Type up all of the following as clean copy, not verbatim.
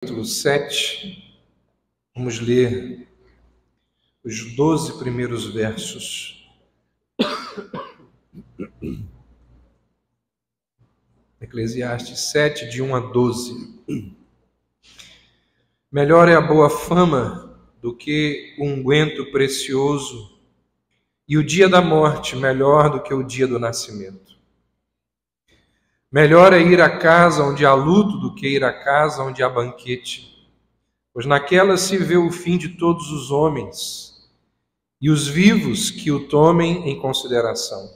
Capítulo 7, vamos ler os 12 primeiros versos. Eclesiastes 7, de 1 a 12. Melhor é a boa fama do que o unguento precioso, e o dia da morte melhor do que o dia do nascimento. Melhor é ir à casa onde há luto do que ir à casa onde há banquete, pois naquela se vê o fim de todos os homens, e os vivos que o tomem em consideração.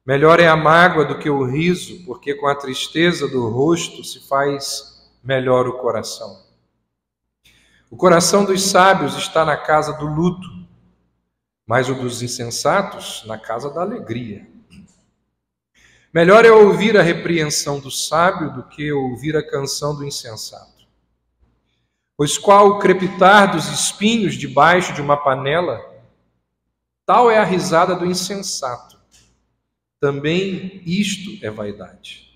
Melhor é a mágoa do que o riso, porque com a tristeza do rosto se faz melhor o coração. O coração dos sábios está na casa do luto, mas o dos insensatos na casa da alegria. Melhor é ouvir a repreensão do sábio do que ouvir a canção do insensato. Pois qual o crepitar dos espinhos debaixo de uma panela, tal é a risada do insensato. Também isto é vaidade.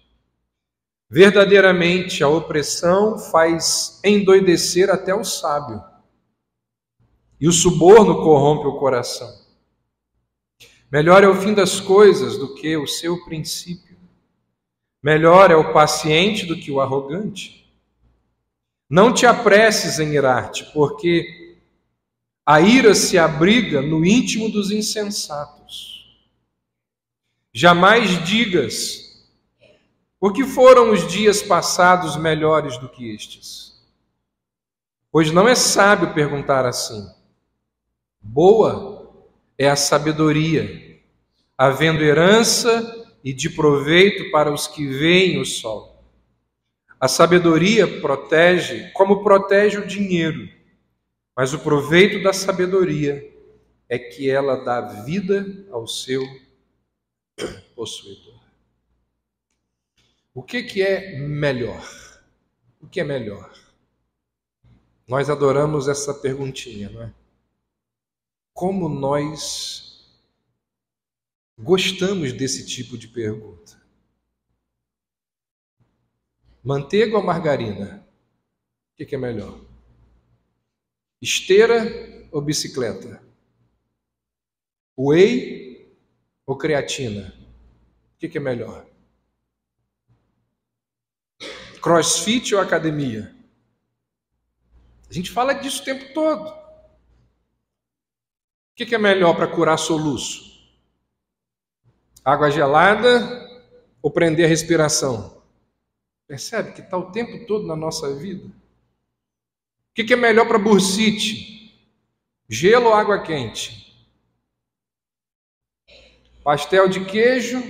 Verdadeiramente a opressão faz endoidecer até o sábio, e o suborno corrompe o coração. Melhor é o fim das coisas do que o seu princípio. Melhor é o paciente do que o arrogante. Não te apresses em irar-te, porque a ira se abriga no íntimo dos insensatos. Jamais digas, porque foram os dias passados melhores do que estes. Pois não é sábio perguntar assim. Boa é a sabedoria, havendo herança e de proveito para os que veem o sol. A sabedoria protege como protege o dinheiro, mas o proveito da sabedoria é que ela dá vida ao seu possuidor. O que é melhor? O que é melhor? Nós adoramos essa perguntinha, não é? Como nós gostamos desse tipo de pergunta. Manteiga ou margarina? O que é melhor? Esteira ou bicicleta? Whey ou creatina? O que é melhor? Crossfit ou academia? A gente fala disso o tempo todo. O que é melhor para curar soluço? Água gelada ou prender a respiração? Percebe que está o tempo todo na nossa vida? O que é melhor para bursite? Gelo ou água quente? Pastel de queijo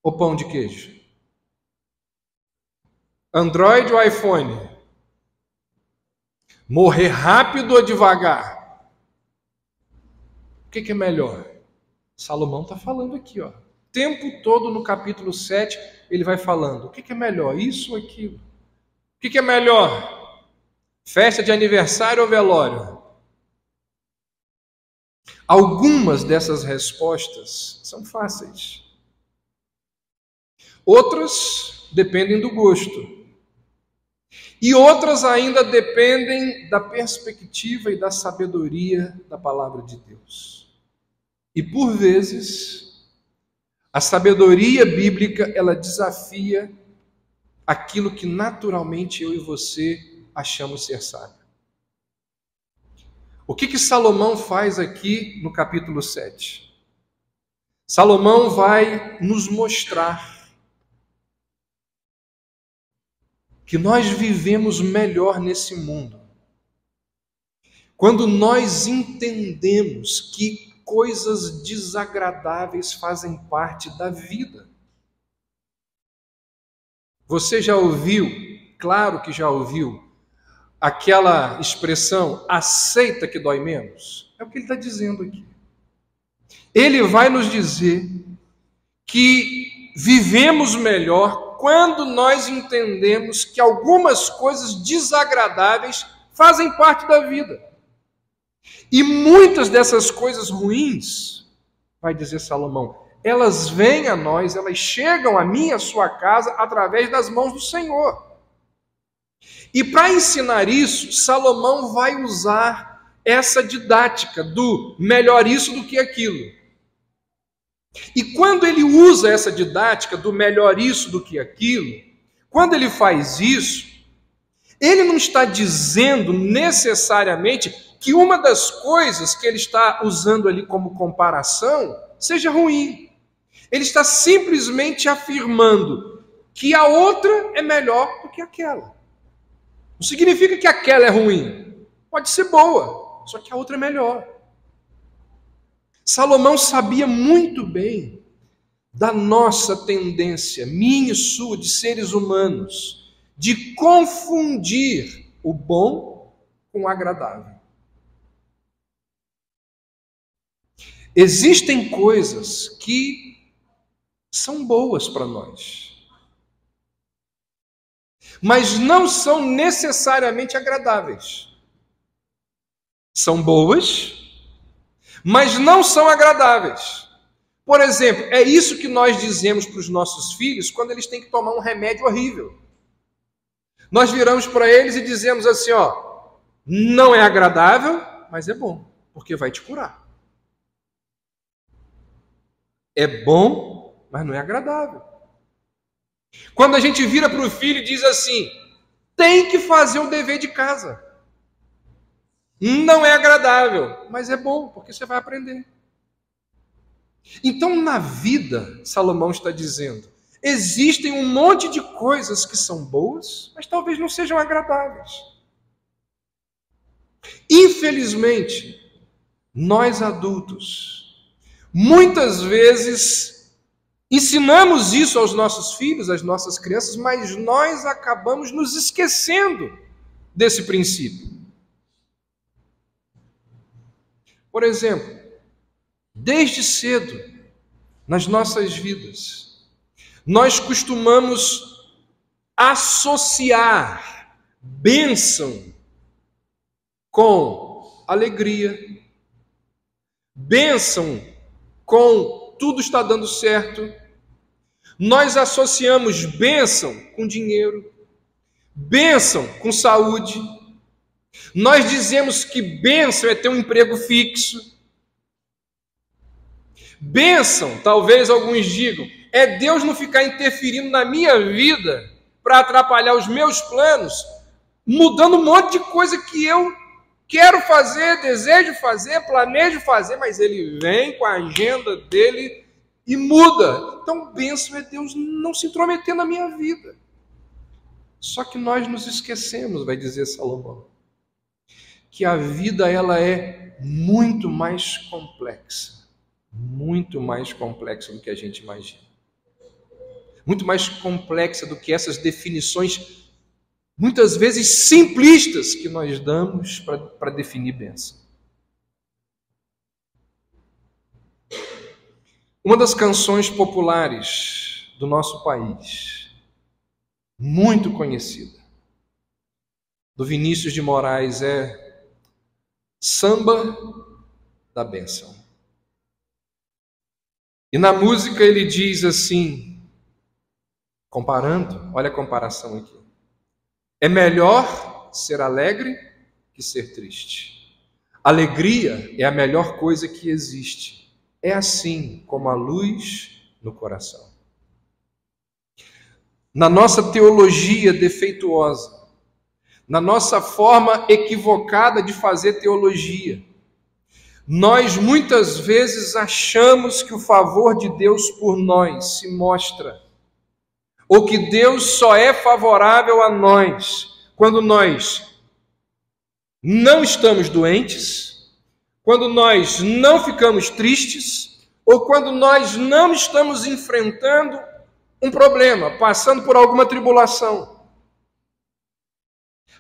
ou pão de queijo? Android ou iPhone? Morrer rápido ou devagar? O que é melhor? Salomão está falando aqui, ó. O tempo todo no capítulo 7, ele vai falando. O que é melhor? Isso ou aquilo? O que é melhor? Festa de aniversário ou velório? Algumas dessas respostas são fáceis. Outras dependem do gosto. E outras ainda dependem da perspectiva e da sabedoria da palavra de Deus. E por vezes, a sabedoria bíblica, ela desafia aquilo que naturalmente eu e você achamos ser sábio. O que Salomão faz aqui no capítulo 7? Salomão vai nos mostrar que nós vivemos melhor nesse mundo quando nós entendemos que coisas desagradáveis fazem parte da vida. Você já ouviu, claro que já ouviu, aquela expressão, aceita que dói menos? É o que ele está dizendo aqui. Ele vai nos dizer que vivemos melhor quando nós entendemos que algumas coisas desagradáveis fazem parte da vida. E muitas dessas coisas ruins, vai dizer Salomão, elas vêm a nós, elas chegam a mim, a sua casa, através das mãos do Senhor. E para ensinar isso, Salomão vai usar essa didática do melhor isso do que aquilo. E quando ele usa essa didática do melhor isso do que aquilo, quando ele faz isso, ele não está dizendo necessariamente que uma das coisas que ele está usando ali como comparação seja ruim. Ele está simplesmente afirmando que a outra é melhor do que aquela. Não significa que aquela é ruim. Pode ser boa, só que a outra é melhor. Salomão sabia muito bem da nossa tendência, minha e sua, de seres humanos, de confundir o bom com o agradável. Existem coisas que são boas para nós, mas não são necessariamente agradáveis. São boas, mas não são agradáveis. Por exemplo, é isso que nós dizemos para os nossos filhos quando eles têm que tomar um remédio horrível. Nós viramos para eles e dizemos assim, ó, não é agradável, mas é bom, porque vai te curar. É bom, mas não é agradável. Quando a gente vira para o filho e diz assim, tem que fazer o dever de casa. Não é agradável, mas é bom, porque você vai aprender. Então, na vida, Salomão está dizendo, existem um monte de coisas que são boas, mas talvez não sejam agradáveis. Infelizmente, nós adultos, muitas vezes, ensinamos isso aos nossos filhos, às nossas crianças, mas nós acabamos nos esquecendo desse princípio. Por exemplo, desde cedo, nas nossas vidas, nós costumamos associar bênção com alegria, bênção com tudo está dando certo. Nós associamos bênção com dinheiro, bênção com saúde. Nós dizemos que bênção é ter um emprego fixo. Bênção, talvez alguns digam, é Deus não ficar interferindo na minha vida para atrapalhar os meus planos, mudando um monte de coisa que eu quero fazer, desejo fazer, planejo fazer, mas ele vem com a agenda dele e muda. Então, bênção é Deus não se intrometer na minha vida. Só que nós nos esquecemos, vai dizer Salomão, que a vida ela é muito mais complexa do que a gente imagina. Muito mais complexa do que essas definições, muitas vezes simplistas, que nós damos para definir bênção. Uma das canções populares do nosso país, muito conhecida, do Vinícius de Moraes, é Samba da Bênção. E na música ele diz assim, comparando, olha a comparação aqui. É melhor ser alegre que ser triste. Alegria é a melhor coisa que existe. É assim como a luz no coração. Na nossa teologia defeituosa, na nossa forma equivocada de fazer teologia, nós muitas vezes achamos que o favor de Deus por nós se mostra, ou que Deus só é favorável a nós quando nós não estamos doentes, quando nós não ficamos tristes, ou quando nós não estamos enfrentando um problema, passando por alguma tribulação.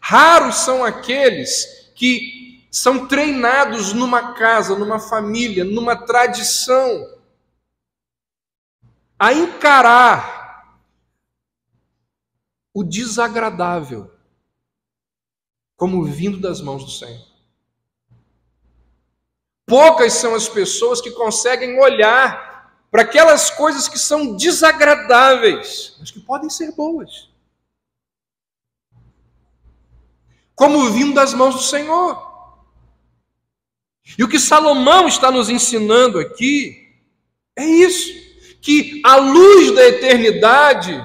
Raros são aqueles que são treinados numa casa, numa família, numa tradição, a encarar o desagradável como vindo das mãos do Senhor. Poucas são as pessoas que conseguem olhar para aquelas coisas que são desagradáveis, mas que podem ser boas. como vindo das mãos do Senhor. E o que Salomão está nos ensinando aqui é isso, que à luz da eternidade,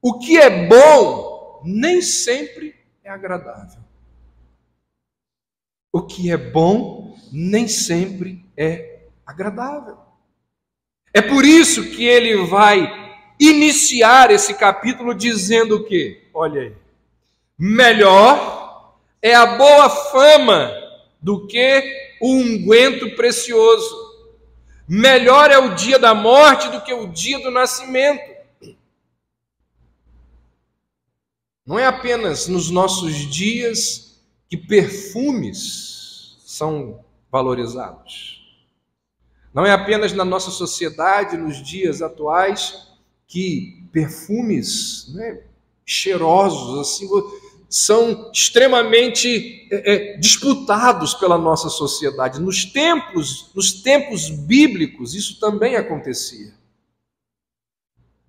o que é bom nem sempre é agradável. O que é bom nem sempre é agradável. É por isso que ele vai iniciar esse capítulo dizendo o quê? Olha aí. Melhor é a boa fama do que o unguento precioso. Melhor é o dia da morte do que o dia do nascimento. Não é apenas nos nossos dias que perfumes são valorizados. Não é apenas na nossa sociedade, nos dias atuais, que perfumes, né, cheirosos assim, são extremamente disputados pela nossa sociedade. Nos tempos bíblicos, isso também acontecia.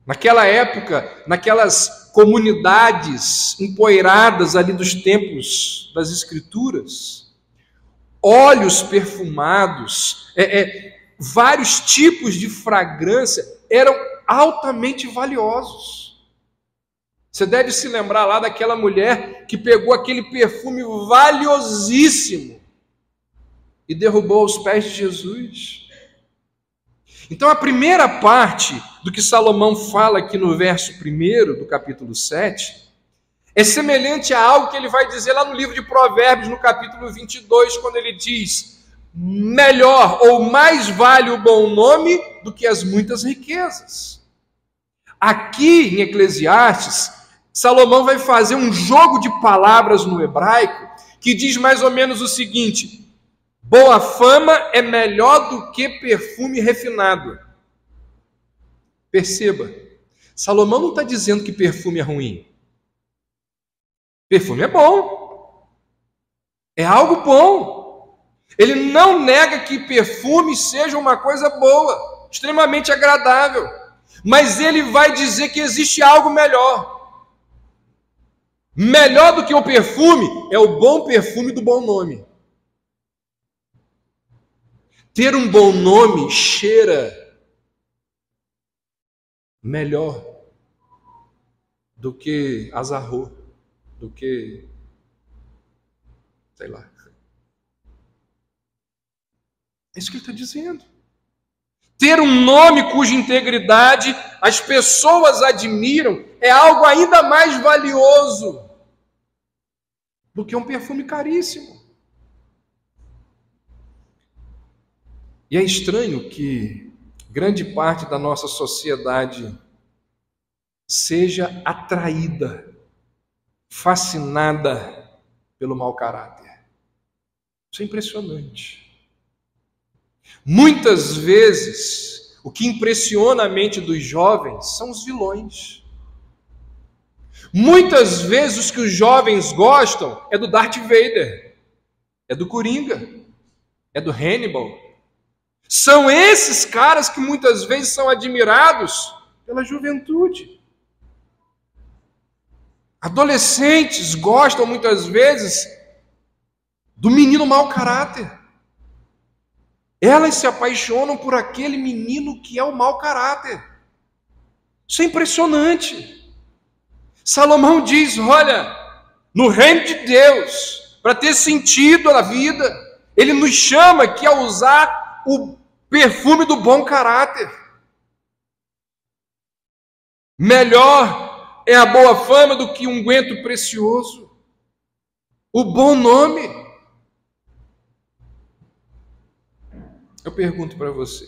Naquela época, naquelas comunidades empoeiradas ali dos tempos das Escrituras, óleos perfumados, vários tipos de fragrância eram altamente valiosos. Você deve se lembrar lá daquela mulher que pegou aquele perfume valiosíssimo e derrubou aos pés de Jesus. Então a primeira parte do que Salomão fala aqui no verso 1 do capítulo 7 é semelhante a algo que ele vai dizer lá no livro de Provérbios, no capítulo 22, quando ele diz: melhor ou mais vale o bom nome do que as muitas riquezas. Aqui em Eclesiastes, Salomão vai fazer um jogo de palavras no hebraico que diz mais ou menos o seguinte: boa fama é melhor do que perfume refinado. Perceba, Salomão não está dizendo que perfume é ruim. Perfume é bom. É algo bom. Ele não nega que perfume seja uma coisa boa, extremamente agradável. Mas ele vai dizer que existe algo melhor. Melhor do que o perfume é o bom perfume do bom nome. Ter um bom nome cheira melhor do que azarro, do que, sei lá. É isso que ele está dizendo. Ter um nome cuja integridade as pessoas admiram é algo ainda mais valioso do que um perfume caríssimo. E é estranho que grande parte da nossa sociedade seja atraída, fascinada pelo mau caráter. Isso é impressionante. Muitas vezes, o que impressiona a mente dos jovens são os vilões. Muitas vezes, o que os jovens gostam é do Darth Vader, é do Coringa, é do Hannibal. São esses caras que muitas vezes são admirados pela juventude. Adolescentes gostam muitas vezes do menino mau caráter. Elas se apaixonam por aquele menino que é o mau caráter. Isso é impressionante. Salomão diz, olha, no reino de Deus, para ter sentido na vida, ele nos chama aqui a usar o perfume do bom caráter. Melhor é a boa fama do que um unguento precioso. O bom nome. Eu pergunto para você,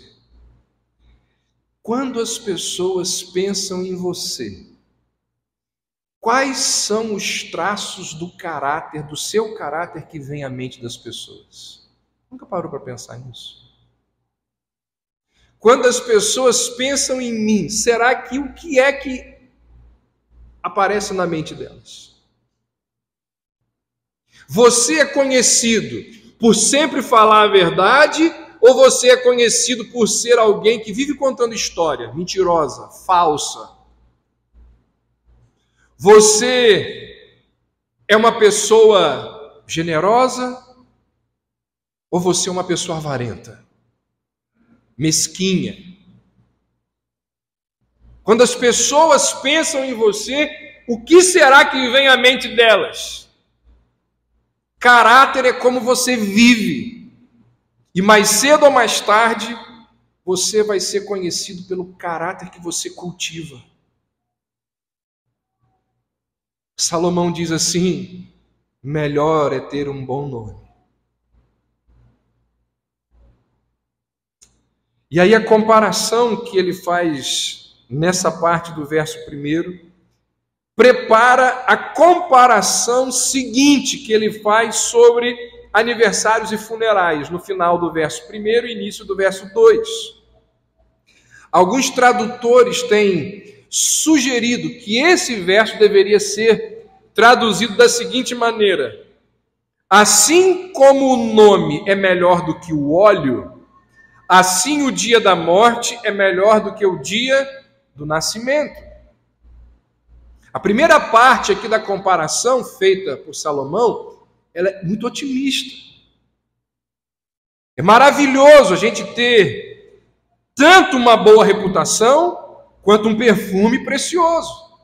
quando as pessoas pensam em você, quais são os traços do caráter, do seu caráter que vem à mente das pessoas? Nunca parou para pensar nisso? Quando as pessoas pensam em mim, será que o que é que aparece na mente delas? Você é conhecido por sempre falar a verdade, ou você é conhecido por ser alguém que vive contando história, mentirosa, falsa? Você é uma pessoa generosa ou você é uma pessoa avarenta, mesquinha? Quando as pessoas pensam em você, o que será que vem à mente delas? Caráter é como você vive. E mais cedo ou mais tarde, você vai ser conhecido pelo caráter que você cultiva. Salomão diz assim: melhor é ter um bom nome. E aí a comparação que ele faz nessa parte do verso 1 prepara a comparação seguinte que ele faz sobre aniversários e funerais, no final do verso 1 e início do verso 2. Alguns tradutores têm sugerido que esse verso deveria ser traduzido da seguinte maneira: assim como o nome é melhor do que o óleo, assim o dia da morte é melhor do que o dia do nascimento. A primeira parte aqui da comparação feita por Salomão, ela é muito otimista. É maravilhoso a gente ter tanto uma boa reputação, quanto um perfume precioso.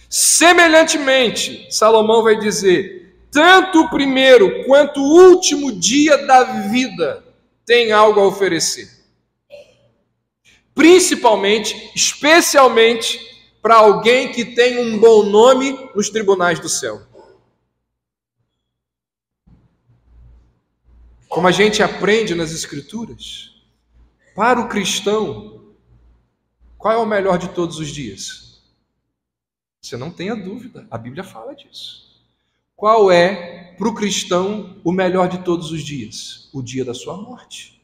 Semelhantemente, Salomão vai dizer, tanto o primeiro quanto o último dia da vida tem algo a oferecer. Principalmente, especialmente, para alguém que tem um bom nome nos tribunais do céu. Como a gente aprende nas Escrituras, para o cristão, qual é o melhor de todos os dias? Você não tenha dúvida, a Bíblia fala disso. Qual é, para o cristão, o melhor de todos os dias? O dia da sua morte.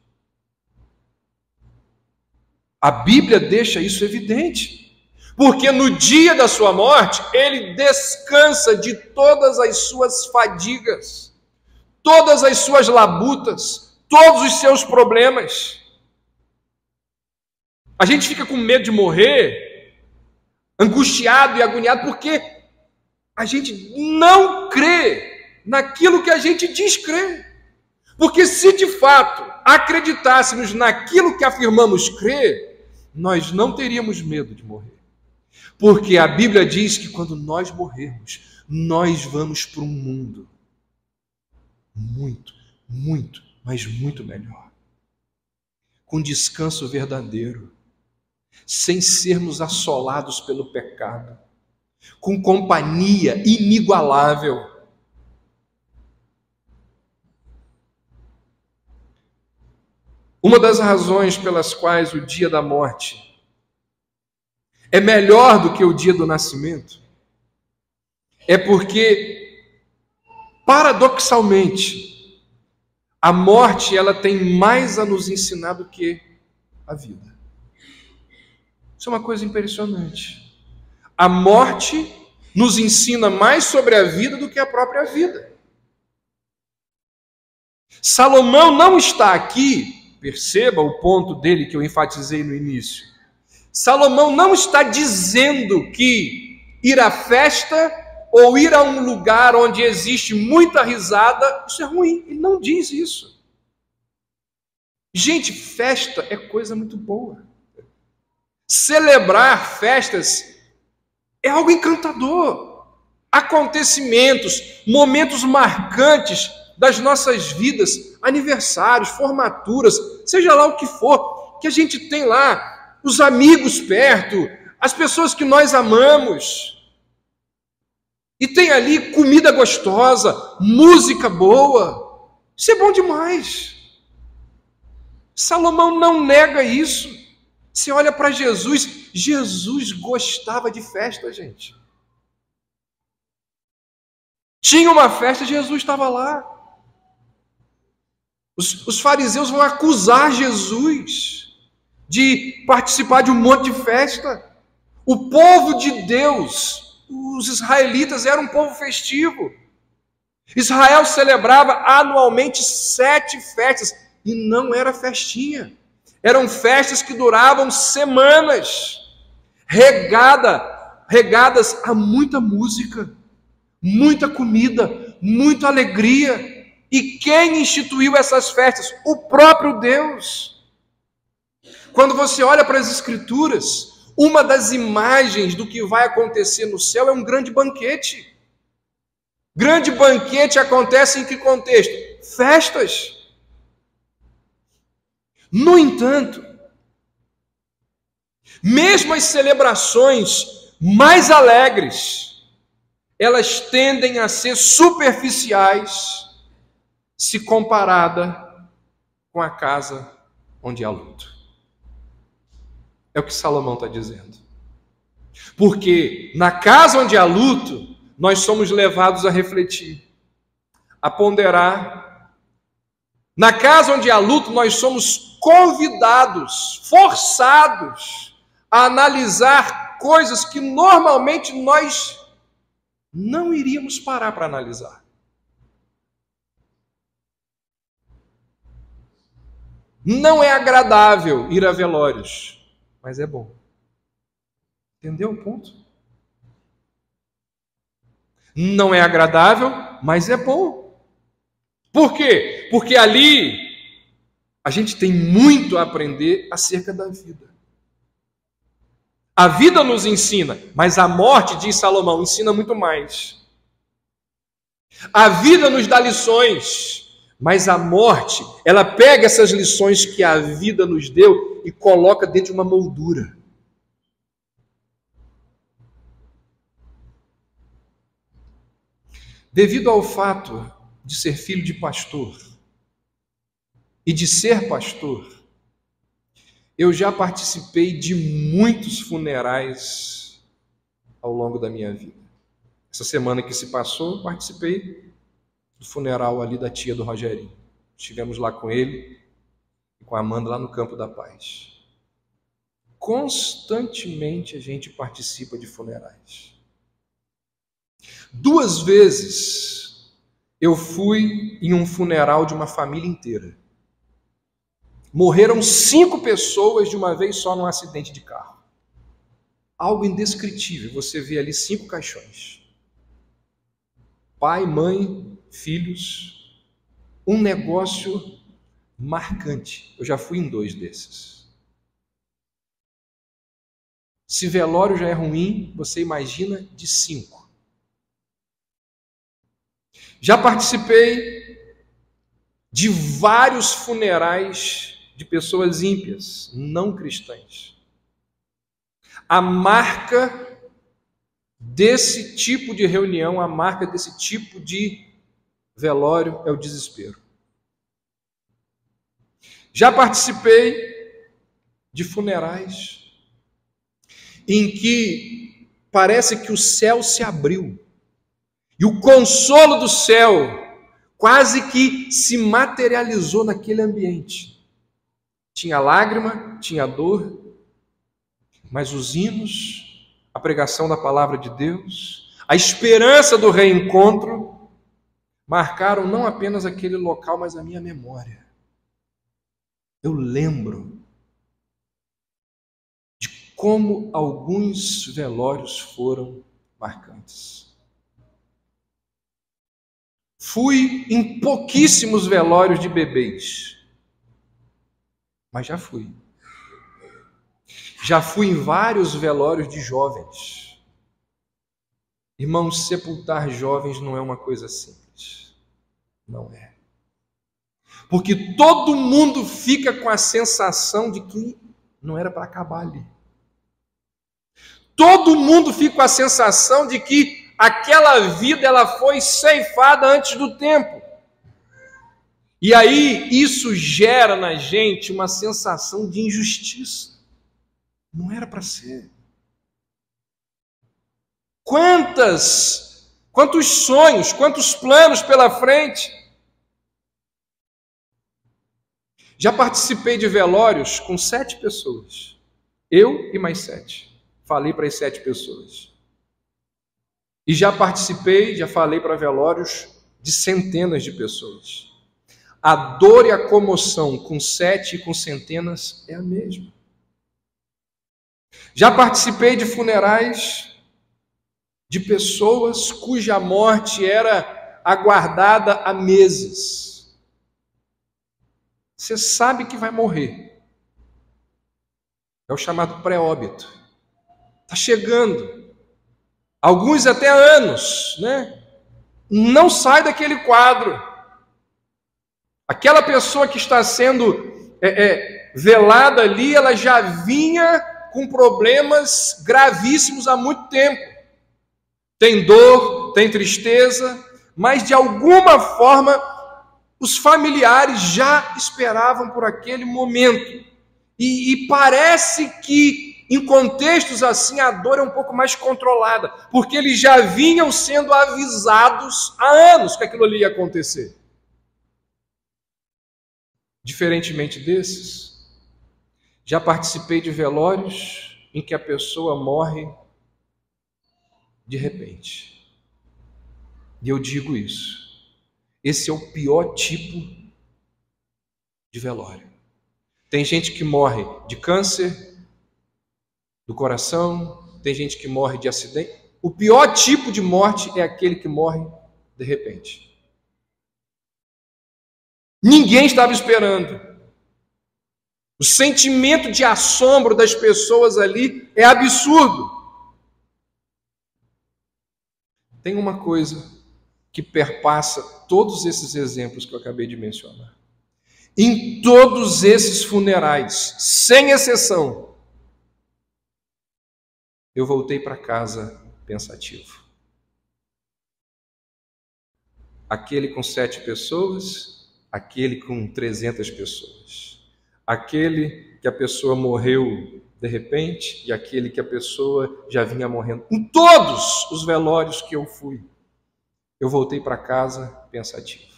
A Bíblia deixa isso evidente. Porque no dia da sua morte, ele descansa de todas as suas fadigas, todas as suas labutas, todos os seus problemas. A gente fica com medo de morrer, angustiado e agoniado, porque a gente não crê naquilo que a gente diz crer. Porque se de fato acreditássemos naquilo que afirmamos crer, nós não teríamos medo de morrer. Porque a Bíblia diz que quando nós morrermos, nós vamos para um mundo muito, muito, mas muito melhor. Com descanso verdadeiro, sem sermos assolados pelo pecado, com companhia inigualável. Uma das razões pelas quais o dia da morte é melhor do que o dia do nascimento é porque, paradoxalmente, a morte ela tem mais a nos ensinar do que a vida. Isso é uma coisa impressionante. A morte nos ensina mais sobre a vida do que a própria vida. Salomão não está aqui, perceba o ponto dele que eu enfatizei no início. Salomão não está dizendo que ir à festa ou ir a um lugar onde existe muita risada, isso é ruim. Ele não diz isso. Gente, festa é coisa muito boa. Celebrar festas é algo encantador. Acontecimentos, momentos marcantes das nossas vidas, aniversários, formaturas, seja lá o que for, que a gente tem lá os amigos perto, as pessoas que nós amamos. E tem ali comida gostosa, música boa. Isso é bom demais. Salomão não nega isso. Você olha para Jesus, Jesus gostava de festa, gente. Tinha uma festa, Jesus estava lá. Os fariseus vão acusar Jesus de participar de um monte de festa. O povo de Deus, os israelitas, eram um povo festivo. Israel celebrava anualmente 7 festas, e não era festinha. Eram festas que duravam semanas, regadas a muita música, muita comida, muita alegria. E quem instituiu essas festas? O próprio Deus. Quando você olha para as Escrituras, uma das imagens do que vai acontecer no céu é um grande banquete. Grande banquete acontece em que contexto? Festas. No entanto, mesmo as celebrações mais alegres, elas tendem a ser superficiais se comparada com a casa onde há luto. É o que Salomão está dizendo. Porque na casa onde há luto, nós somos levados a refletir, a ponderar. Na casa onde há luto, nós somos convidados, forçados a analisar coisas que normalmente nós não iríamos parar para analisar. Não é agradável ir a velórios, mas é bom. Entendeu o ponto? Não é agradável, mas é bom. Por quê? Porque ali a gente tem muito a aprender acerca da vida. A vida nos ensina, mas a morte, diz Salomão, ensina muito mais. A vida nos dá lições, mas a morte, ela pega essas lições que a vida nos deu e coloca dentro de uma moldura. Devido ao fato de ser filho de pastor e de ser pastor, eu já participei de muitos funerais ao longo da minha vida. Essa semana que se passou, participei do funeral ali da tia do Rogerinho. Estivemos lá com ele e com a Amanda lá no Campo da Paz. Constantemente a gente participa de funerais. 2 vezes eu fui em um funeral de uma família inteira. Morreram 5 pessoas de uma vez só num acidente de carro. Algo indescritível. Você vê ali 5 caixões. Pai, mãe, filhos. Um negócio marcante. Eu já fui em 2 desses. Se velório já é ruim, você imagina de 5. Já participei de vários funerais de pessoas ímpias, não cristãs. A marca desse tipo de reunião, a marca desse tipo de velório é o desespero. Já participei de funerais em que parece que o céu se abriu e o consolo do céu quase que se materializou naquele ambiente. Tinha lágrima, tinha dor, mas os hinos, a pregação da palavra de Deus, a esperança do reencontro, marcaram não apenas aquele local, mas a minha memória. Eu lembro de como alguns velórios foram marcantes. Fui em pouquíssimos velórios de bebês, mas já fui. Já fui em vários velórios de jovens. Irmãos, sepultar jovens não é uma coisa simples. Não é. Porque todo mundo fica com a sensação de que não era para acabar ali. Todo mundo fica com a sensação de que aquela vida ela foi ceifada antes do tempo. E aí isso gera na gente uma sensação de injustiça. Não era para ser. Quantos sonhos, quantos planos pela frente. Já participei de velórios com 7 pessoas. Eu e mais 7. Falei para as 7 pessoas. E já participei, já falei para velórios de centenas de pessoas. A dor e a comoção com 7 e com centenas é a mesma. Já participei de funerais de pessoas cuja morte era aguardada há meses. Você sabe que vai morrer. É o chamado pré-óbito. Está chegando. Alguns até anos, né? Não sai daquele quadro. Aquela pessoa que está sendo velada ali, ela já vinha com problemas gravíssimos há muito tempo. Tem dor, tem tristeza, mas de alguma forma os familiares já esperavam por aquele momento. E parece que em contextos assim a dor é um pouco mais controlada, porque eles já vinham sendo avisados há anos que aquilo ali ia acontecer. Diferentemente desses, já participei de velórios em que a pessoa morre de repente. E eu digo isso. Esse é o pior tipo de velório. Tem gente que morre de câncer do coração, tem gente que morre de acidente. O pior tipo de morte é aquele que morre de repente. Ninguém estava esperando. O sentimento de assombro das pessoas ali é absurdo. Tem uma coisa que perpassa todos esses exemplos que eu acabei de mencionar. Em todos esses funerais, sem exceção, eu voltei para casa pensativo. Aquele com 7 pessoas, aquele com 300 pessoas. Aquele que a pessoa morreu de repente e aquele que a pessoa já vinha morrendo. Em todos os velórios que eu fui, eu voltei para casa pensativo.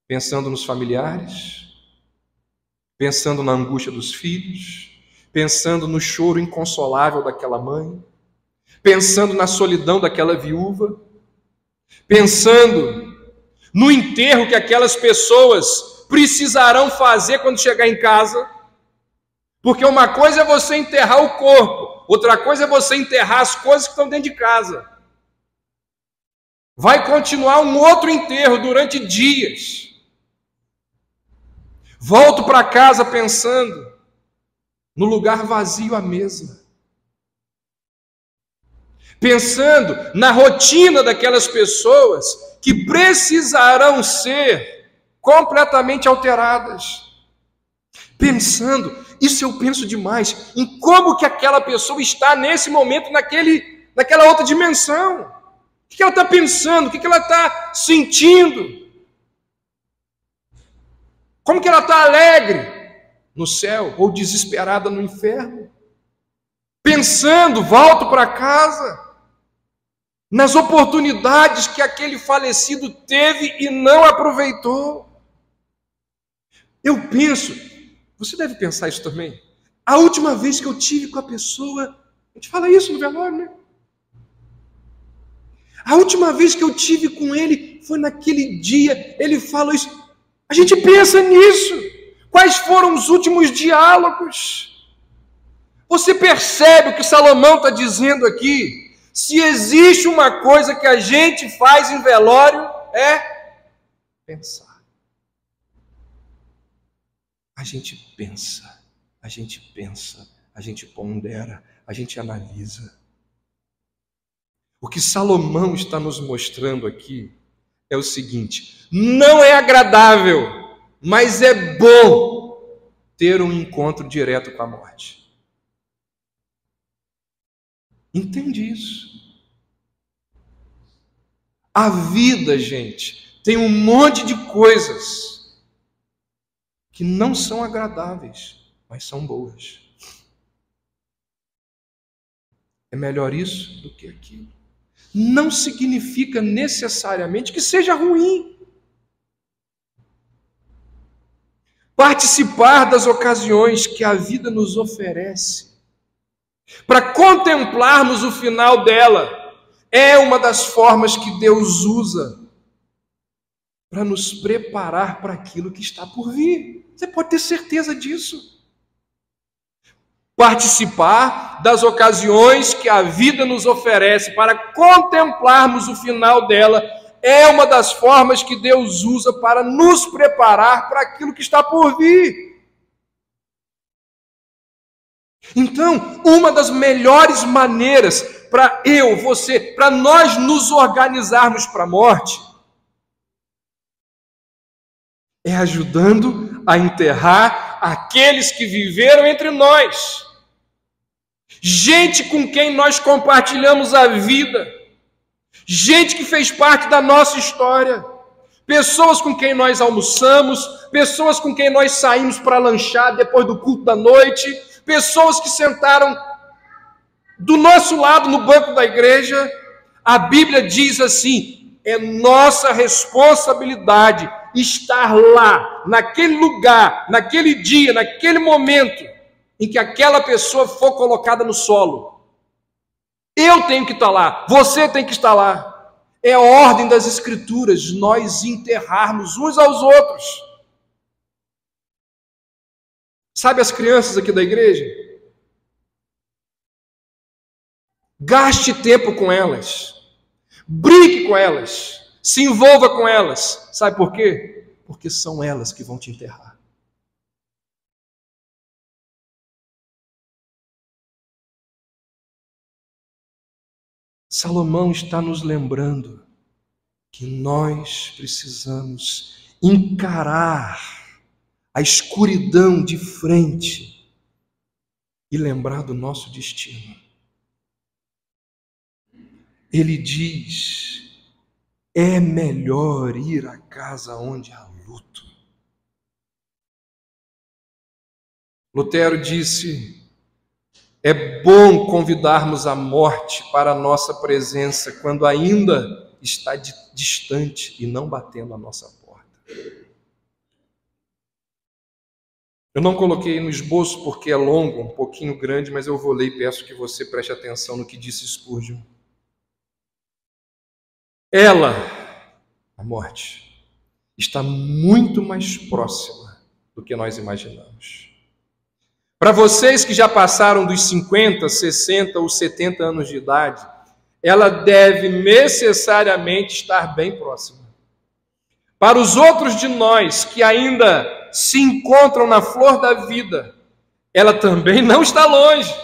Pensando nos familiares, pensando na angústia dos filhos, pensando no choro inconsolável daquela mãe, pensando na solidão daquela viúva, pensando no enterro que aquelas pessoas precisarão fazer quando chegar em casa, porque uma coisa é você enterrar o corpo, outra coisa é você enterrar as coisas que estão dentro de casa. Vai continuar um outro enterro durante dias. Volto para casa pensando no lugar vazio à mesa. Pensando na rotina daquelas pessoas que precisarão ser completamente alteradas. Pensando, isso eu penso demais, em como que aquela pessoa está nesse momento, naquela outra dimensão. O que ela está pensando? O que ela está sentindo? Como que ela está alegre no céu ou desesperada no inferno? Pensando, volto para casa, nas oportunidades que aquele falecido teve e não aproveitou. Eu penso, você deve pensar isso também. A última vez que eu tive com a pessoa, a gente fala isso no velório, né? A última vez que eu tive com ele foi naquele dia, ele falou isso. A gente pensa nisso. Quais foram os últimos diálogos? Você percebe o que Salomão está dizendo aqui? Se existe uma coisa que a gente faz em velório, é pensar. A gente pensa, a gente pondera, a gente analisa. O que Salomão está nos mostrando aqui é o seguinte: não é agradável, mas é bom ter um encontro direto com a morte. Entende isso? A vida, gente, tem um monte de coisas que não são agradáveis, mas são boas. É melhor isso do que aquilo. Não significa necessariamente que seja ruim. Participar das ocasiões que a vida nos oferece, para contemplarmos o final dela, é uma das formas que Deus usa para nos preparar para aquilo que está por vir. Você pode ter certeza disso. Participar das ocasiões que a vida nos oferece para contemplarmos o final dela é uma das formas que Deus usa para nos preparar para aquilo que está por vir. Então, uma das melhores maneiras para você, para nós nos organizarmos para a morte, é ajudando a enterrar aqueles que viveram entre nós. Gente com quem nós compartilhamos a vida. Gente que fez parte da nossa história. Pessoas com quem nós almoçamos, pessoas com quem nós saímos para lanchar depois do culto da noite, pessoas que sentaram do nosso lado no banco da igreja. A Bíblia diz assim: é nossa responsabilidade estar lá, naquele lugar, naquele dia, naquele momento em que aquela pessoa for colocada no solo. Eu tenho que estar lá, você tem que estar lá. É a ordem das Escrituras nós enterrarmos uns aos outros. Sabe as crianças aqui da igreja? Gaste tempo com elas. Brinque com elas. Se envolva com elas. Sabe por quê? Porque são elas que vão te enterrar. Salomão está nos lembrando que nós precisamos encarar a escuridão de frente e lembrar do nosso destino. Ele diz: é melhor ir à casa onde há luto. Lutero disse: é bom convidarmos a morte para a nossa presença quando ainda está distante e não batendo a nossa porta. Eu não coloquei no esboço porque é longo, um pouquinho grande, mas eu vou ler e peço que você preste atenção no que disse Spurgeon. Ela, a morte, está muito mais próxima do que nós imaginamos. Para vocês que já passaram dos 50, 60 ou 70 anos de idade, ela deve necessariamente estar bem próxima. Para os outros de nós que ainda se encontram na flor da vida, ela também não está longe,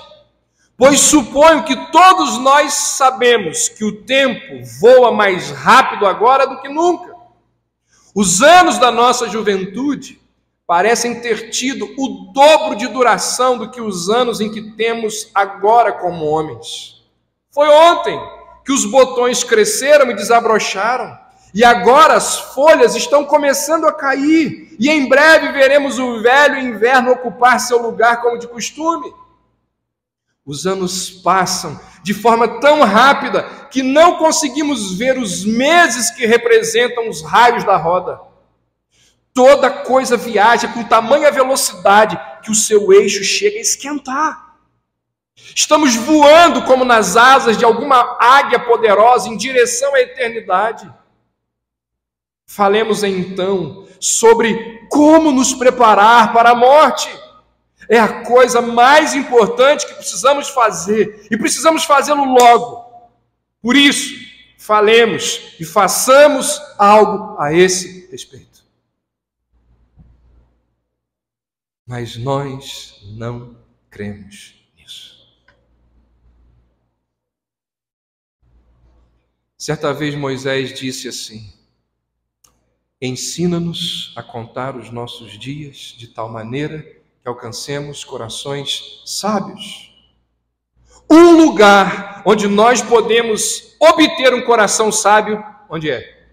pois suponho que todos nós sabemos que o tempo voa mais rápido agora do que nunca. Os anos da nossa juventude parecem ter tido o dobro de duração do que os anos em que temos agora como homens. Foi ontem que os botões cresceram e desabrocharam, e agora as folhas estão começando a cair, e em breve veremos o velho inverno ocupar seu lugar como de costume. Os anos passam de forma tão rápida que não conseguimos ver os meses que representam os raios da roda. Toda coisa viaja com tamanha velocidade que o seu eixo chega a esquentar. Estamos voando como nas asas de alguma águia poderosa em direção à eternidade. Falemos então sobre como nos preparar para a morte. É a coisa mais importante que precisamos fazer, e precisamos fazê-lo logo. Por isso, falemos e façamos algo a esse respeito. Mas nós não cremos nisso. Certa vez Moisés disse assim: ensina-nos a contar os nossos dias de tal maneira que alcancemos corações sábios. Um lugar onde nós podemos obter um coração sábio, onde é?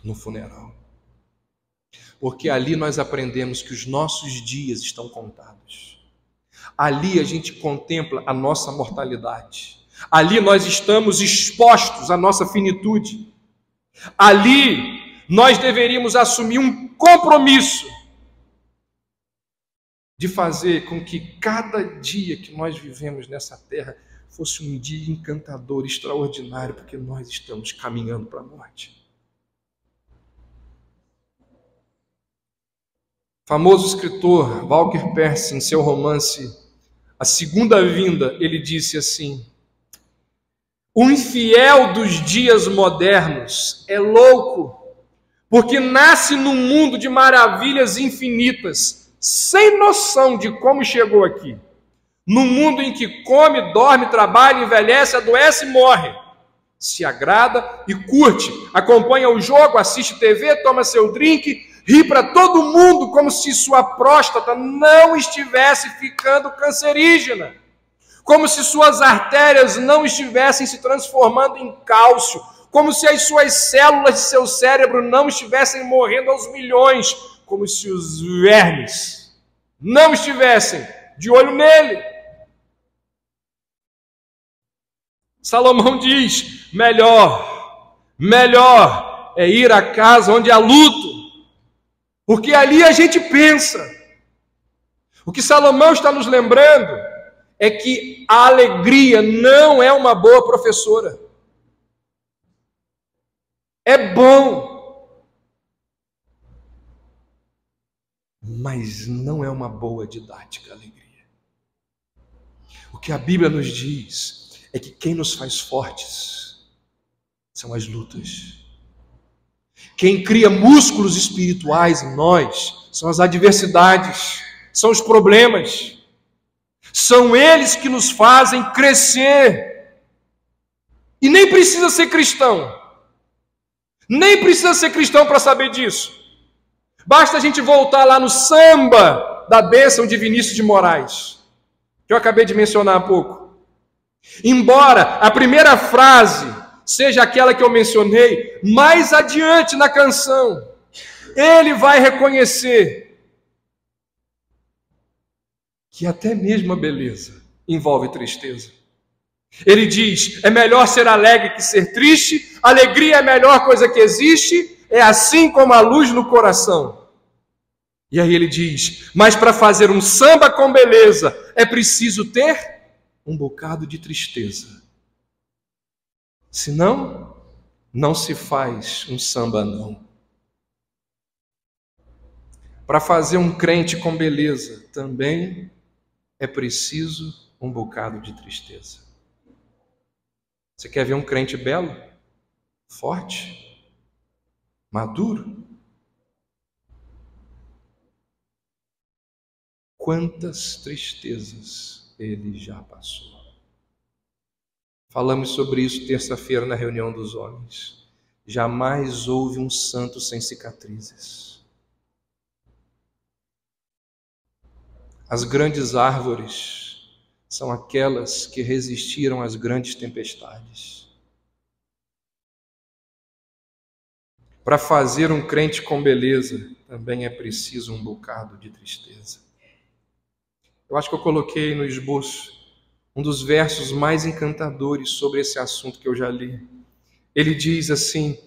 No funeral. Porque ali nós aprendemos que os nossos dias estão contados. Ali a gente contempla a nossa mortalidade. Ali nós estamos expostos à nossa finitude. Ali nós deveríamos assumir um compromisso de fazer com que cada dia que nós vivemos nessa terra fosse um dia encantador, extraordinário, porque nós estamos caminhando para a morte. famoso escritor Walker Percy, em seu romance A Segunda Vinda, ele disse assim: o infiel dos dias modernos é louco, porque nasce num mundo de maravilhas infinitas, sem noção de como chegou aqui. Num mundo em que come, dorme, trabalha, envelhece, adoece e morre. Se agrada e curte, acompanha o jogo, assiste TV, toma seu drink, ri para todo mundo como se sua próstata não estivesse ficando cancerígena, como se suas artérias não estivessem se transformando em cálcio, como se as suas células de seu cérebro não estivessem morrendo aos milhões, como se os vermes não estivessem de olho nele. Salomão diz: melhor é ir à casa onde há luto, porque ali a gente pensa. O que Salomão está nos lembrando é que a alegria não é uma boa professora. É bom, mas não é uma boa didática a alegria. O que a Bíblia nos diz é que quem nos faz fortes são as lutas. Quem cria músculos espirituais em nós são as adversidades, são os problemas. São eles que nos fazem crescer. E nem precisa ser cristão. Nem precisa ser cristão para saber disso. Basta a gente voltar lá no samba da bênção de Vinícius de Moraes, que eu acabei de mencionar há pouco. Embora a primeira frase seja aquela que eu mencionei, mais adiante na canção, ele vai reconhecer que até mesmo a beleza envolve tristeza. Ele diz: é melhor ser alegre que ser triste, alegria é a melhor coisa que existe, é assim como a luz no coração. E aí ele diz: mas para fazer um samba com beleza, é preciso ter um bocado de tristeza. Senão, não se faz um samba não. Para fazer um crente com beleza, também é preciso um bocado de tristeza. Você quer ver um crente belo? Forte? Maduro? Quantas tristezas ele já passou. Falamos sobre isso terça-feira na reunião dos homens. Jamais houve um santo sem cicatrizes. As grandes árvores são aquelas que resistiram às grandes tempestades. Para fazer um crente com beleza, também é preciso um bocado de tristeza. Eu acho que eu coloquei no esboço um dos versos mais encantadores sobre esse assunto que eu já li. Ele diz assim: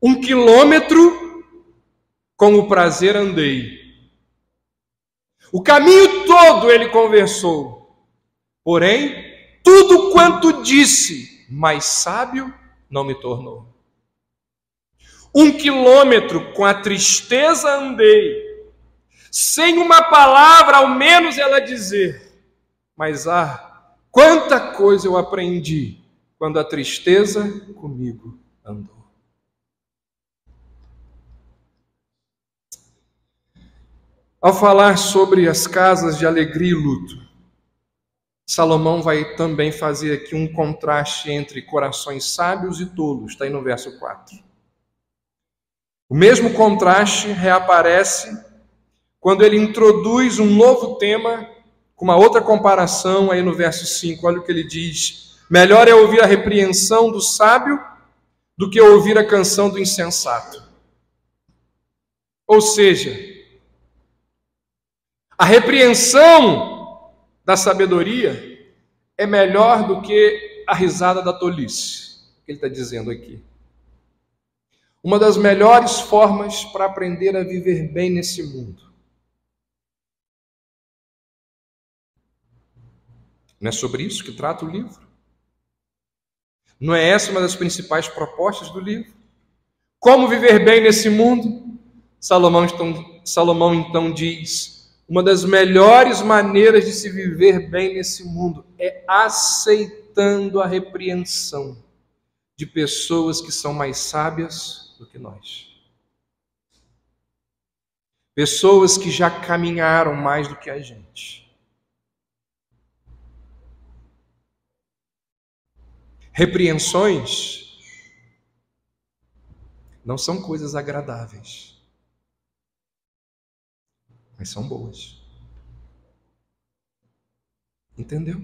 1 quilômetro com o prazer andei. O caminho todo ele conversou. Porém, tudo quanto disse, mais sábio não me tornou. 1 quilômetro com a tristeza andei, sem uma palavra ao menos ela dizer. Mas quanta coisa eu aprendi quando a tristeza comigo andou. Ao falar sobre as casas de alegria e luto, Salomão vai também fazer aqui um contraste entre corações sábios e tolos, está aí no verso 4. O mesmo contraste reaparece quando ele introduz um novo tema com uma outra comparação aí no verso 5. Olha o que ele diz: melhor é ouvir a repreensão do sábio do que ouvir a canção do insensato. Ou seja, a repreensão da sabedoria é melhor do que a risada da tolice. O que ele está dizendo aqui? Uma das melhores formas para aprender a viver bem nesse mundo. Não é sobre isso que trata o livro? Não é essa uma das principais propostas do livro? Como viver bem nesse mundo? Salomão então diz: uma das melhores maneiras de se viver bem nesse mundo é aceitando a repreensão de pessoas que são mais sábias do que nós. Pessoas que já caminharam mais do que a gente. Repreensões não são coisas agradáveis, mas são boas. Entendeu?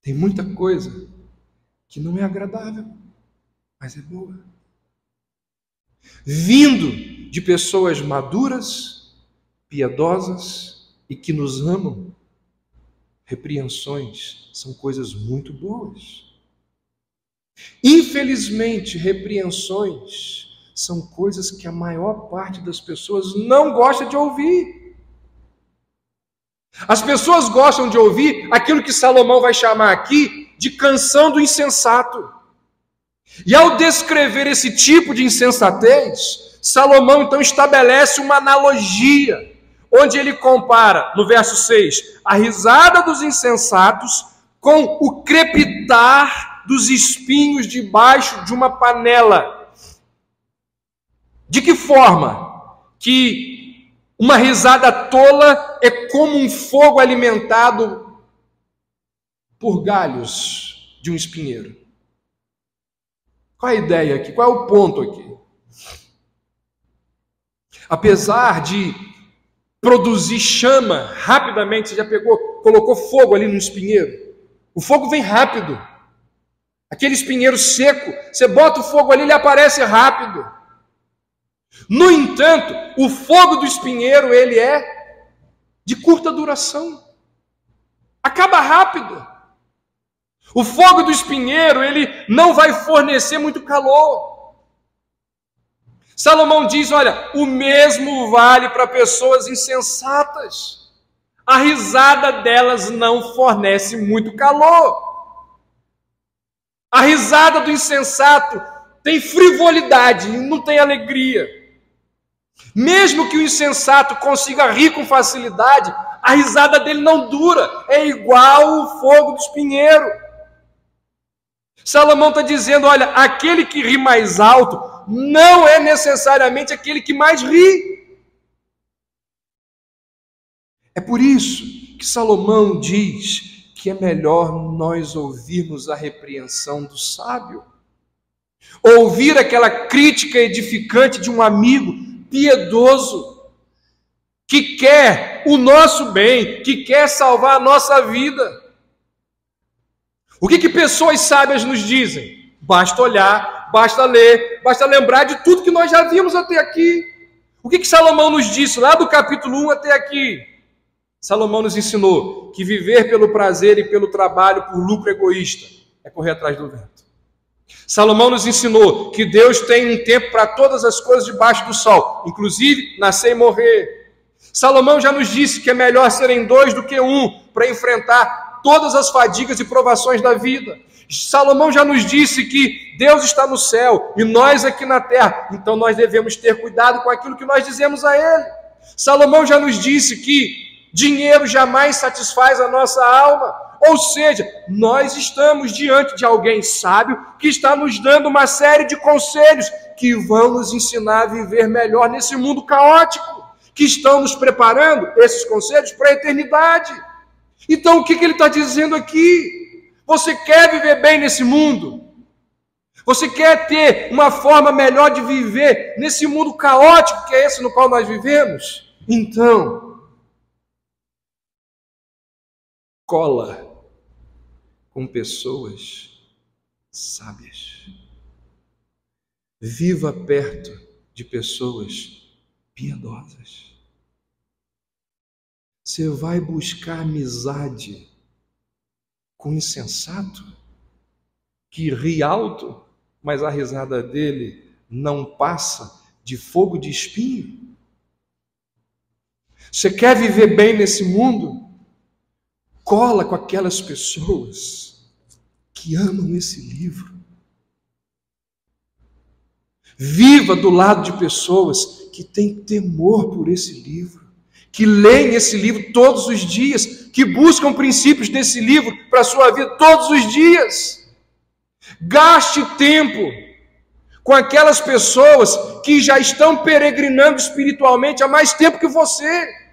Tem muita coisa que não é agradável, mas é boa. Vindo de pessoas maduras, piedosas e que nos amam, repreensões são coisas muito boas. Infelizmente, repreensões são coisas que a maior parte das pessoas não gosta de ouvir. As pessoas gostam de ouvir aquilo que Salomão vai chamar aqui de canção do insensato. E ao descrever esse tipo de insensatez, Salomão então estabelece uma analogia, onde ele compara, no verso 6, a risada dos insensatos com o crepitar dos espinhos debaixo de uma panela. De que forma? Que uma risada tola é como um fogo alimentado por galhos de um espinheiro. Qual é a ideia aqui? Qual é o ponto aqui? Apesar de produzir chama rapidamente, você já colocou fogo ali no espinheiro? O fogo vem rápido. Aquele espinheiro seco, você bota o fogo ali, ele aparece rápido. No entanto, o fogo do espinheiro, ele é de curta duração. Acaba rápido. O fogo do espinheiro, ele não vai fornecer muito calor. Salomão diz, olha, o mesmo vale para pessoas insensatas. A risada delas não fornece muito calor. A risada do insensato tem frivolidade, não tem alegria. Mesmo que o insensato consiga rir com facilidade, a risada dele não dura, é igual o fogo do espinheiro. Salomão está dizendo, olha, aquele que ri mais alto não é necessariamente aquele que mais ri. É por isso que Salomão diz que é melhor nós ouvirmos a repreensão do sábio, ouvir aquela crítica edificante de um amigo piedoso, que quer o nosso bem, que quer salvar a nossa vida. O que pessoas sábias nos dizem? Basta olhar, basta ler, basta lembrar de tudo que nós já vimos até aqui. O que Salomão nos disse lá do capítulo 1 até aqui? Salomão nos ensinou que viver pelo prazer e pelo trabalho por lucro egoísta é correr atrás do vento. Salomão nos ensinou que Deus tem um tempo para todas as coisas debaixo do sol, inclusive nascer e morrer. Salomão já nos disse que é melhor serem dois do que um para enfrentar todas as fadigas e provações da vida. Salomão já nos disse que Deus está no céu e nós aqui na terra, então nós devemos ter cuidado com aquilo que nós dizemos a Ele. Salomão já nos disse que dinheiro jamais satisfaz a nossa alma. Ou seja, nós estamos diante de alguém sábio que está nos dando uma série de conselhos que vão nos ensinar a viver melhor nesse mundo caótico, que estão nos preparando, esses conselhos, para a eternidade. Então, o que ele está dizendo aqui? Você quer viver bem nesse mundo? Você quer ter uma forma melhor de viver nesse mundo caótico que é esse no qual nós vivemos? Então, cola com pessoas sábias. Viva perto de pessoas piedosas. Você vai buscar amizade com um insensato que ri alto, mas a risada dele não passa de fogo de espinho? Você quer viver bem nesse mundo? Cola com aquelas pessoas que amam esse livro. Viva do lado de pessoas que têm temor por esse livro, que leem esse livro todos os dias, que buscam princípios desse livro para a sua vida todos os dias. Gaste tempo com aquelas pessoas que já estão peregrinando espiritualmente há mais tempo que você.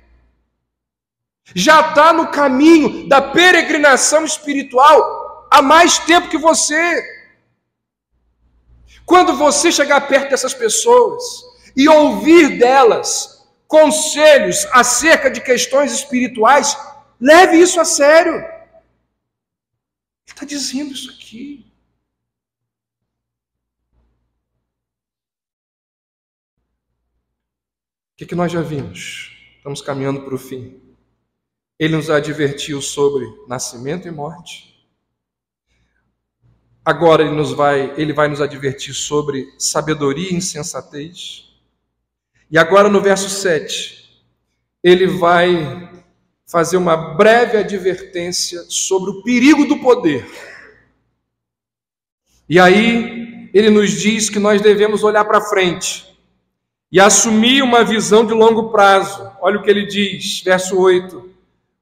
Já está no caminho da peregrinação espiritual há mais tempo que você. Quando você chegar perto dessas pessoas e ouvir delas conselhos acerca de questões espirituais, leve isso a sério. Ele está dizendo isso aqui. O que nós já vimos? Estamos caminhando para o fim. Ele nos advertiu sobre nascimento e morte. Agora ele vai nos advertir sobre sabedoria e insensatez. E agora no verso 7, ele vai fazer uma breve advertência sobre o perigo do poder. E aí ele nos diz que nós devemos olhar para frente e assumir uma visão de longo prazo. Olha o que ele diz, verso 8.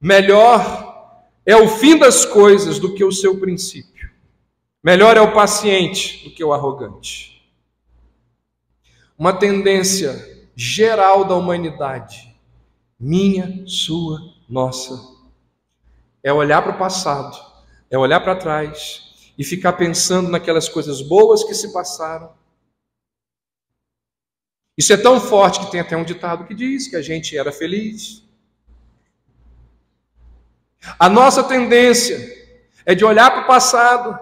Melhor é o fim das coisas do que o seu princípio. Melhor é o paciente do que o arrogante. Uma tendência geral da humanidade, minha, sua, nossa, é olhar para o passado, é olhar para trás e ficar pensando naquelas coisas boas que se passaram. Isso é tão forte que tem até um ditado que diz que a gente era feliz. A nossa tendência é de olhar para o passado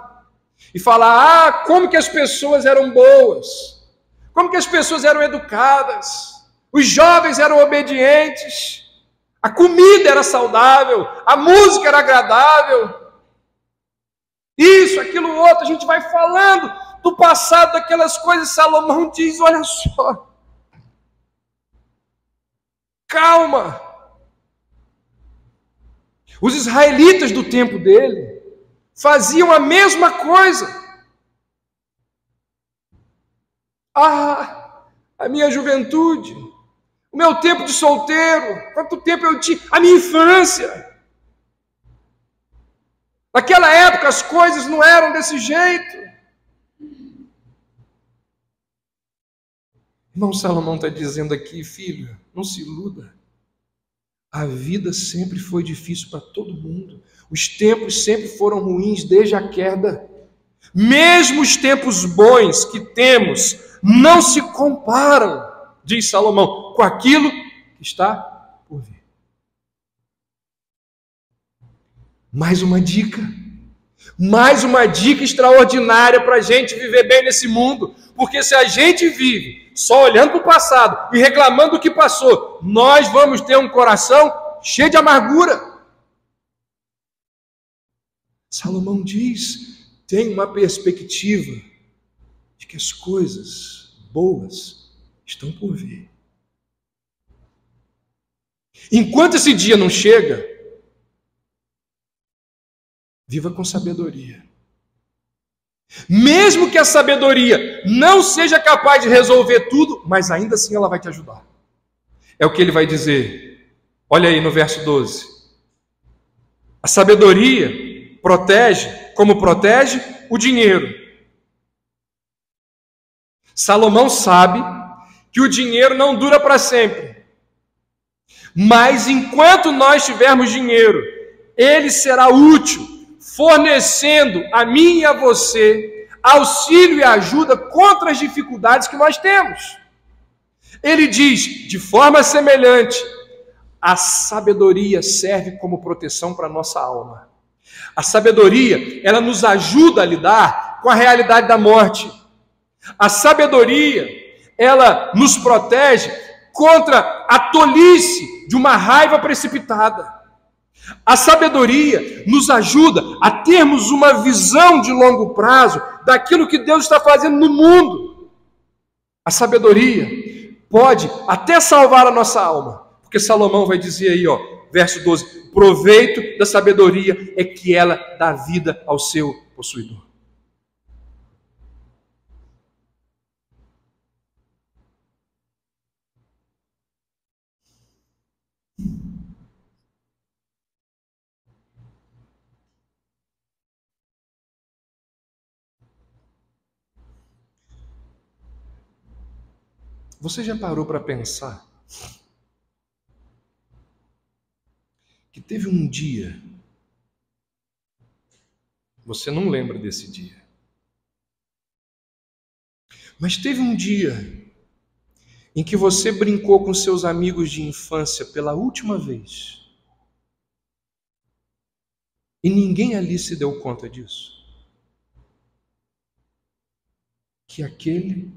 e falar, como que as pessoas eram boas, como que as pessoas eram educadas, os jovens eram obedientes, a comida era saudável, a música era agradável, isso, aquilo, outro, a gente vai falando do passado, daquelas coisas. Salomão diz, olha só, calma. Os israelitas do tempo dele faziam a mesma coisa. A minha juventude, o meu tempo de solteiro, quanto tempo eu tinha, a minha infância. Naquela época as coisas não eram desse jeito. Irmão, Salomão está dizendo aqui, filho, não se iluda. A vida sempre foi difícil para todo mundo. Os tempos sempre foram ruins desde a queda. Mesmo os tempos bons que temos não se comparam, diz Salomão, com aquilo que está por vir. Mais uma dica extraordinária para a gente viver bem nesse mundo. Porque se a gente vive só olhando para o passado e reclamando do que passou, nós vamos ter um coração cheio de amargura. Salomão diz, tem uma perspectiva de que as coisas boas estão por vir. Enquanto esse dia não chega, viva com sabedoria. Mesmo que a sabedoria não seja capaz de resolver tudo, mas ainda assim ela vai te ajudar. É o que ele vai dizer. Olha aí no verso 12. A sabedoria protege, como protege o dinheiro. Salomão sabe que o dinheiro não dura para sempre. Mas enquanto nós tivermos dinheiro, ele será útil, fornecendo a mim e a você auxílio e ajuda contra as dificuldades que nós temos. Ele diz, de forma semelhante, a sabedoria serve como proteção para a nossa alma. A sabedoria, ela nos ajuda a lidar com a realidade da morte. A sabedoria, ela nos protege contra a tolice de uma raiva precipitada. A sabedoria nos ajuda a termos uma visão de longo prazo daquilo que Deus está fazendo no mundo. A sabedoria pode até salvar a nossa alma, porque Salomão vai dizer aí, verso 12, proveito da sabedoria é que ela dá vida ao seu possuidor. Você já parou para pensar que teve um dia, você não lembra desse dia, mas teve um dia em que você brincou com seus amigos de infância pela última vez e ninguém ali se deu conta disso? Que aquele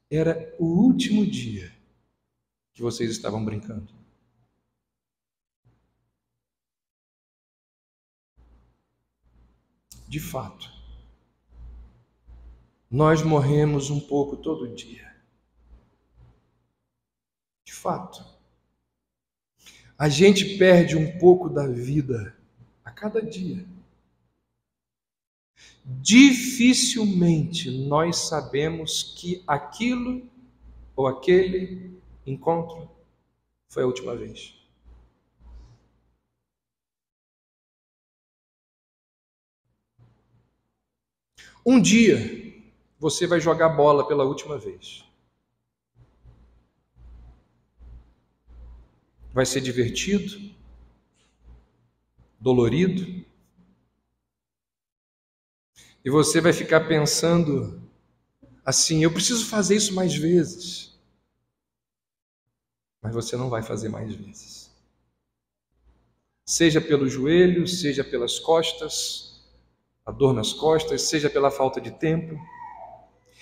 era o último dia que vocês estavam brincando. De fato, nós morremos um pouco todo dia. De fato, a gente perde um pouco da vida a cada dia. Dificilmente nós sabemos que aquilo ou aquele encontro foi a última vez. Um dia você vai jogar bola pela última vez. Vai ser divertido, dolorido, e você vai ficar pensando assim: eu preciso fazer isso mais vezes. Mas você não vai fazer mais vezes. Seja pelo joelho, seja pelas costas, a dor nas costas, seja pela falta de tempo.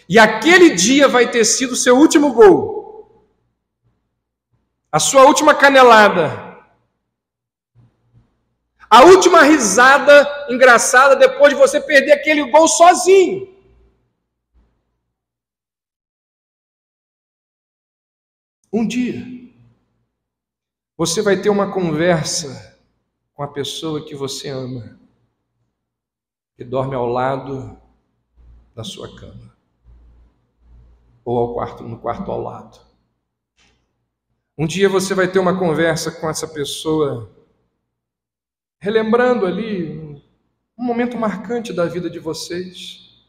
E aquele dia vai ter sido o seu último gol, a sua última canelada, a última risada engraçada depois de você perder aquele gol sozinho. Um dia, você vai ter uma conversa com a pessoa que você ama, que dorme ao lado da sua cama, ou no quarto ao lado. Um dia você vai ter uma conversa com essa pessoa, relembrando ali um momento marcante da vida de vocês.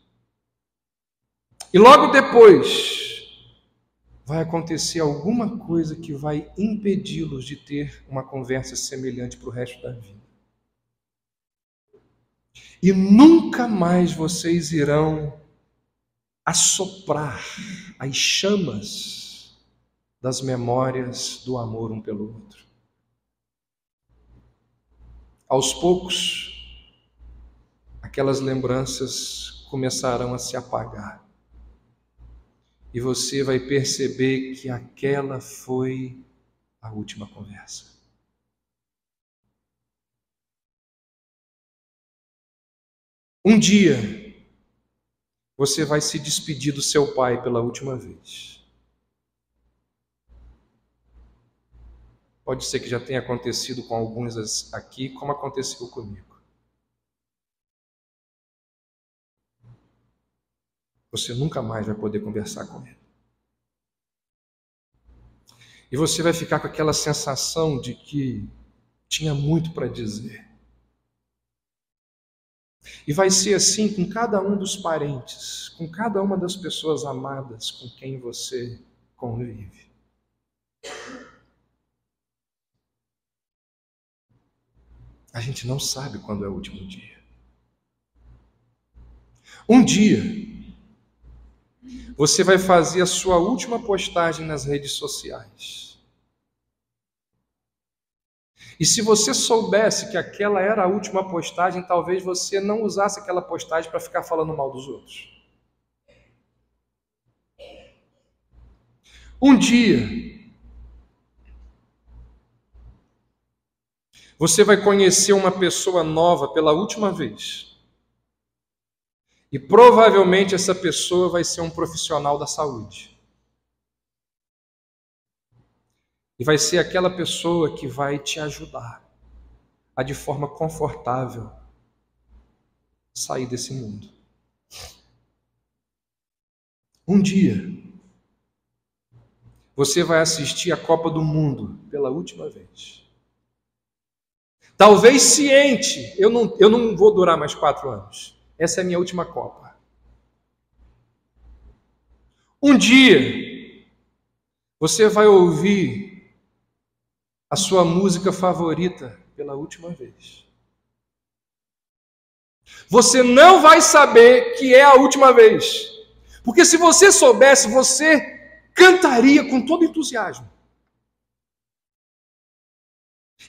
E logo depois vai acontecer alguma coisa que vai impedi-los de ter uma conversa semelhante para o resto da vida. E nunca mais vocês irão assoprar as chamas das memórias do amor um pelo outro. Aos poucos, aquelas lembranças começarão a se apagar. E você vai perceber que aquela foi a última conversa. Um dia, você vai se despedir do seu pai pela última vez. Pode ser que já tenha acontecido com alguns aqui, como aconteceu comigo. Você nunca mais vai poder conversar com ele. E você vai ficar com aquela sensação de que tinha muito para dizer. E vai ser assim com cada um dos parentes, com cada uma das pessoas amadas com quem você convive. A gente não sabe quando é o último dia. Um dia, você vai fazer a sua última postagem nas redes sociais. E se você soubesse que aquela era a última postagem, talvez você não usasse aquela postagem para ficar falando mal dos outros. Um dia, você vai conhecer uma pessoa nova pela última vez. E provavelmente essa pessoa vai ser um profissional da saúde. E vai ser aquela pessoa que vai te ajudar a, de forma confortável, sair desse mundo. Um dia, você vai assistir a Copa do Mundo pela última vez. Talvez ciente, eu não vou durar mais 4 anos. Essa é a minha última Copa. Um dia, Você vai ouvir a sua música favorita pela última vez. Você não vai saber que é a última vez. Porque se você soubesse, você cantaria com todo entusiasmo.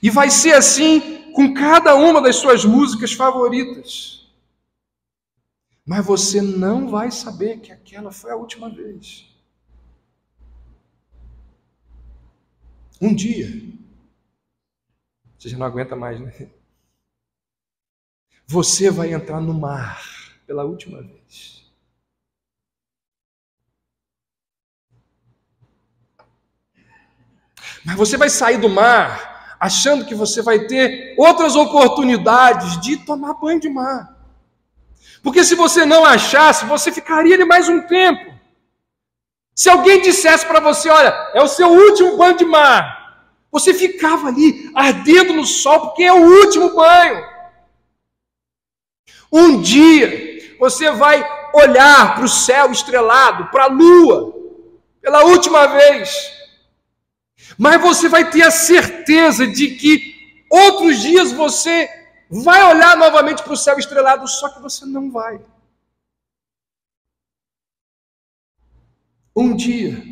E vai ser assim com cada uma das suas músicas favoritas. Mas você não vai saber que aquela foi a última vez. Um dia, você já não aguenta mais, né? Você vai entrar no mar pela última vez. Mas você vai sair do mar achando que você vai ter outras oportunidades de tomar banho de mar. Porque se você não achasse, você ficaria ali mais um tempo. Se alguém dissesse para você, olha, é o seu último banho de mar, você ficava ali ardendo no sol, porque é o último banho. Um dia você vai olhar para o céu estrelado, para a lua, pela última vez. Mas você vai ter a certeza de que outros dias você vai olhar novamente para o céu estrelado, só que você não vai. Um dia,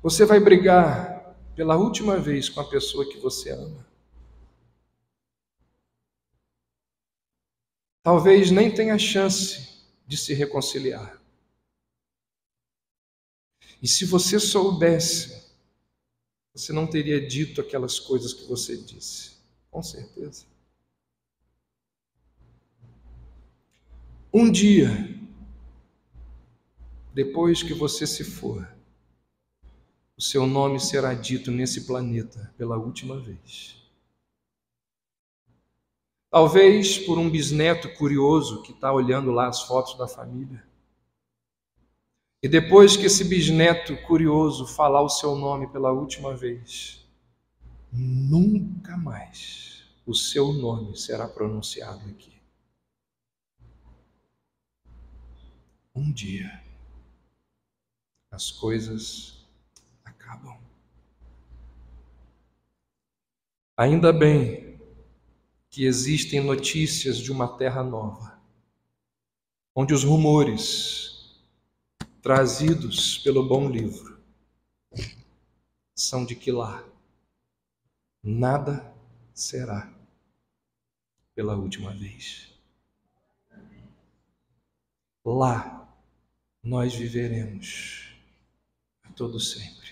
você vai brigar pela última vez com a pessoa que você ama. Talvez nem tenha chance de se reconciliar. E se você soubesse, você não teria dito aquelas coisas que você disse. Com certeza. Um dia, depois que você se for, o seu nome será dito nesse planeta pela última vez. Talvez por um bisneto curioso que está olhando lá as fotos da família. E depois que esse bisneto curioso falar o seu nome pela última vez, nunca mais o seu nome será pronunciado aqui. Um dia, as coisas acabam. Ainda bem que existem notícias de uma terra nova, onde os rumores trazidos pelo bom livro são de que lá nada será pela última vez. Lá nós viveremos a todo sempre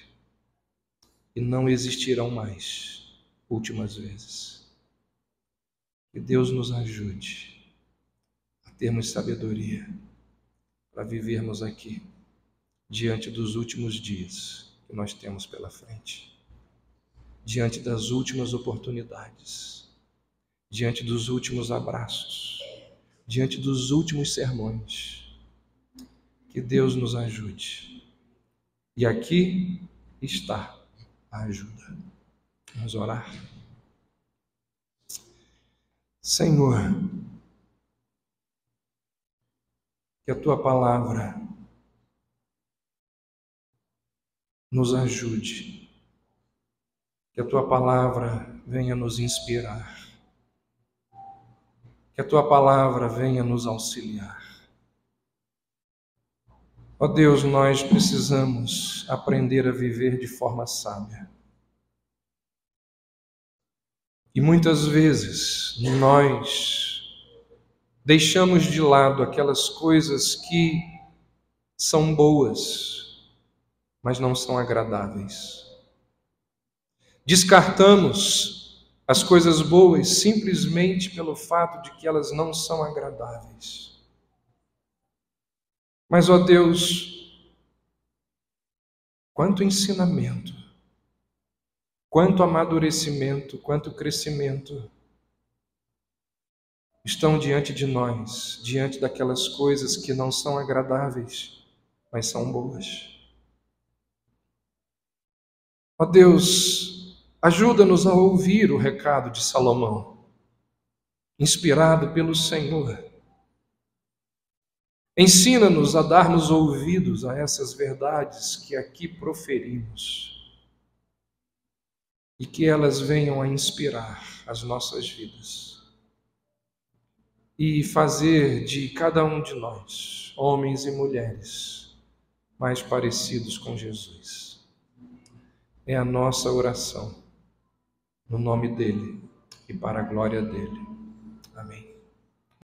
e não existirão mais últimas vezes. Que Deus nos ajude a termos sabedoria para vivermos aqui diante dos últimos dias que nós temos pela frente, diante das últimas oportunidades, diante dos últimos abraços, diante dos últimos sermões. Que Deus nos ajude. E aqui está a ajuda. Vamos orar. Senhor, que a Tua palavra nos ajude, que a Tua palavra venha nos inspirar, que a Tua palavra venha nos auxiliar. Ó Deus, nós precisamos aprender a viver de forma sábia. E muitas vezes nós deixamos de lado aquelas coisas que são boas, mas não são agradáveis. Descartamos as coisas boas simplesmente pelo fato de que elas não são agradáveis. Mas, ó Deus, quanto ensinamento, quanto amadurecimento, quanto crescimento estão diante de nós, diante daquelas coisas que não são agradáveis, mas são boas. Ó Deus, ajuda-nos a ouvir o recado de Salomão, inspirado pelo Senhor, Ensina-nos a darmos ouvidos a essas verdades que aqui proferimos e que elas venham a inspirar as nossas vidas e fazer de cada um de nós, homens e mulheres, mais parecidos com Jesus. É a nossa oração, no nome dele e para a glória dele. Amém.